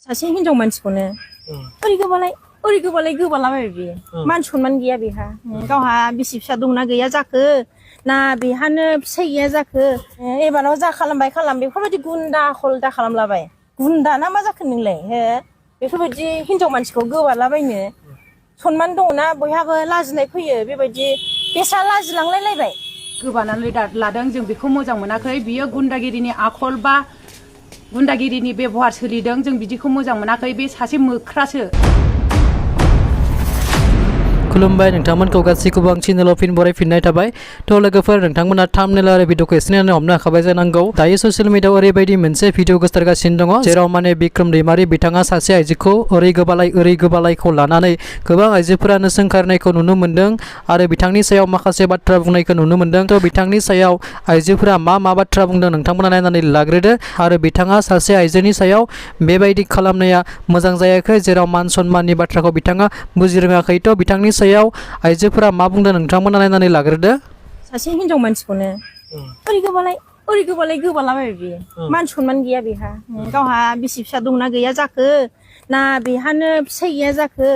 सासे हिनजाव मानसिखौनो ओरै गोबालाय गोबालाबाय बियो मान सनमान गैया बेहा गावहा बिसि फिसा दंना गैया जाखो ना बेहानो फिसाय गैया जाखो एबाराव जा खालामबाय बेफोरबायदि गुन्दा आखल दा खालामलाबाय गुन्दा ना मा जाखो नोंलाय हो बेफोरबायदि हिनजाव मानसिखौ गोबालाबायनो सनमान दङना बयहाबो लाजिनाय फैयो बेबायदि बेसा लाजिलांलायलायबाय गोबानानै लादों जों बेखौ मोजां मोनाखै बियो गुन्दागिरिनि आखल बा गुन्दागिरिनि बेबहार सोलिदों जों बिदिखौ मोजां मोनाखै बे सासे मोख्रासो खुलुमबाय नोंथांमोनखौ गासैखौबो आं चेनेलाव फिन बरायफिननाय थाबाय थ' लोगोफोर नोंथांमोना थाम्बनेल आरो भिडिअखौ एसे नायनानै हमनो हाखाबाय जानांगौ दायो ससियेल मिडियाआव ओरैबायदि मोनसे भिडिअ गोसारगासिनो दङ जेराव माने बिक्रम दैमारि बिथाङा सासे आइजोखौ ओरै गोबालायखौ लानानै गोबां आइजोफोरानो सोंखारनायखौ नुनो मोन्दों आरो बिथांनि सायाव माखासे बाथ्रा बुंनायखौ नुनो मोन्दों थ' बिथांनि सायाव आइजोफोरा मा बाथ्रा बुंदों नोंथांमोना नायनानै लाग्रोदो आरो बिथाङा सासे आइजोनि सायाव बेबायदि खालामनाया मोजां जायाखै जेराव मान सनमाननि बाथ्राखौ बिथाङा बुजिरोङाखै थ' बिथांनि सायाव आइजोफोरा मा बुंदों नोंथांमोना नायनानै लाग्रोदो सासे हिनजाव मानसिखौनो ओरै गोबालाय गोबालाबाय बियो मान सनमान गैया बेहा गावहा बिसि फिसा दंना गैया जाखो ना बेहानो फिसाय गैया जाखो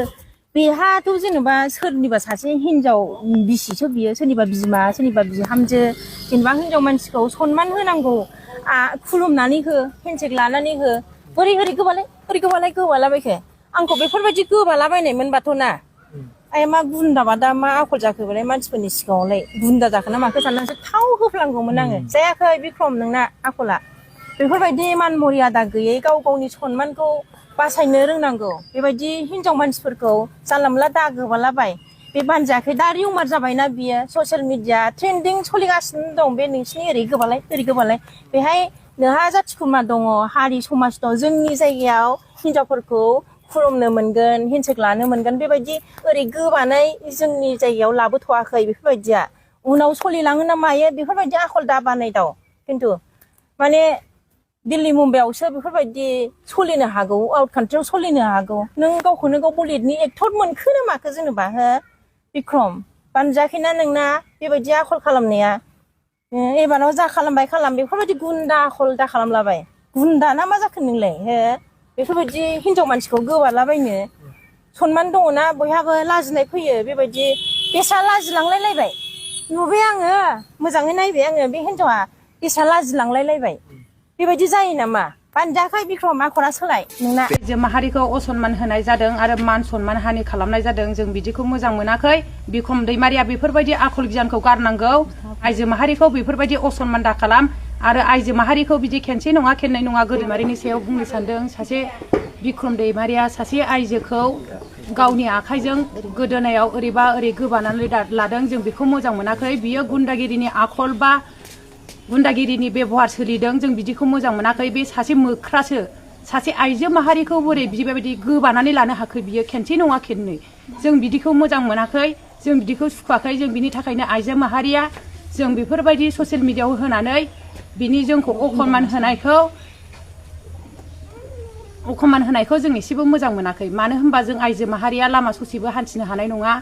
बेहाथ' जेनेबा सोरनिबा सासे हिनजाव बिसिसो बियो सोरनिबा बिमा सोरनिबा बिहामजो जेनेबा हिनजाव मानसिखौ सनमान होनांगौ खुलुमनानै हो हेन्डसेक लानानै हो ओरै गोबालाबायखो आंखौ बेफोरबायदि गोबालाबायनायमोनबाथ' ना आइ मा गुन्दाबा दा मा आखल जाखो बेलाय मानसिफोरनि सिगाङावलाय गुन्दा जाखो ना माखो साननानैसो थाव होफ्लांगौमोन आङो जायाखै बिक्रम नोंना आखला बेफोरबायदि मान मर्यादा गैयै गावनि सनमानखौ बासायनो रोंनांगौ बेबायदि हिनजाव मानसिफोरखौ जानला मोनला दा गोबालाबाय बे बानजायाखै दा रिउमार जाबायना बियो ससियेल मिडिया ट्रेन्डिं सोलिगासिनो दं बे नोंसिनि ओरै गोबालाय बेहाय नोंहा जाथि खुरमा दङ हारि समाज दं जोंनि जायगायाव हिनजावफोरखौ खुलुमनो मोनगोन हेन्डसेक लानो मोनगोन बेबायदि ओरै गोबानाय जोंनि जायगायाव लाबोथ'वाखै बेफोरबायदिया उनाव सोलिलाङो ना मायो बेफोरबायदि आखल दा बानायदाव खिन्थु माने दिल्ली मुम्बाइआवसो बेफोरबायदि सोलिनो हागौ आउट कान्ट्रियाव सोलिनो हागौ नों गावखौनो गाव बलिउडनि एक्टर मोनखो ना माखो जेनेबा हो बिक्रम बानजायाखैना नोंना बेबायदि आखल खालामनाया एबाराव जा खालामबाय बेफोरबायदि गुन्दा आखल दा खालामलाबाय गुन्दा ना मा जाखो नोंलाय हो बेफोरबायदि हिनजाव मानसिखौ गोबालाबायनो सनमान दङना बयहाबो लाजिनाय फैयो बेबायदि बेसा लाजिलांलायलायबाय नुबाय आङो मोजाङै नायबाय आङो बे हिनजावा बेसा लाजिलांलायलायबाय बेबायदि जायो नामा बानजायाखै बिक्रम आखला सोलाय नोंना आइजो माहारिखौ असनमान होनाय जादों आरो मान सनमान हानि खालामनाय जादों जों बिदिखौ मोजां मोनाखै बिक्रम दैमारिया बेफोरबायदि आखल गियानखौ गारनांगौ आइजो माहारिखौ बेफोरबायदि असनमान दा खालाम आरो आइजो माहारिखौ बिदि खेनसे नङा खेननै नङा गोदैमारिनि सायाव बुंनो सानदों सासे बिक्रम दैमारिया सासे आइजोखौ गावनि आखाइजों गोदोनायाव ओरैबा ओरै गोबानानै लादों जों बेखौ मोजां मोनाखै बियो गुन्दागिरिनि आखल बा गुन्दागिरिनि बेबहार सोलिदों जों बिदिखौ मोजां मोनाखै बे सासे मोख्रासो सासे आइजो माहारिखौ बोरै बेबायदि गोबानानै लानो हाखो बियो खेनसे नङा खेननै जों बिदिखौ मोजां मोनाखै जों बिदिखौ सुखुवाखै जों बिनि थाखायनो आइजो माहारिया जों बेफोरबायदि ससियेल मिडियाआव होनानै बिनि जोंखौ अखमान होनायखौ जों एसेबो मोजां मोनाखै मानो होनबा जों आइजो माहारिया लामा ससेबो हान्थिनो हानाय नङा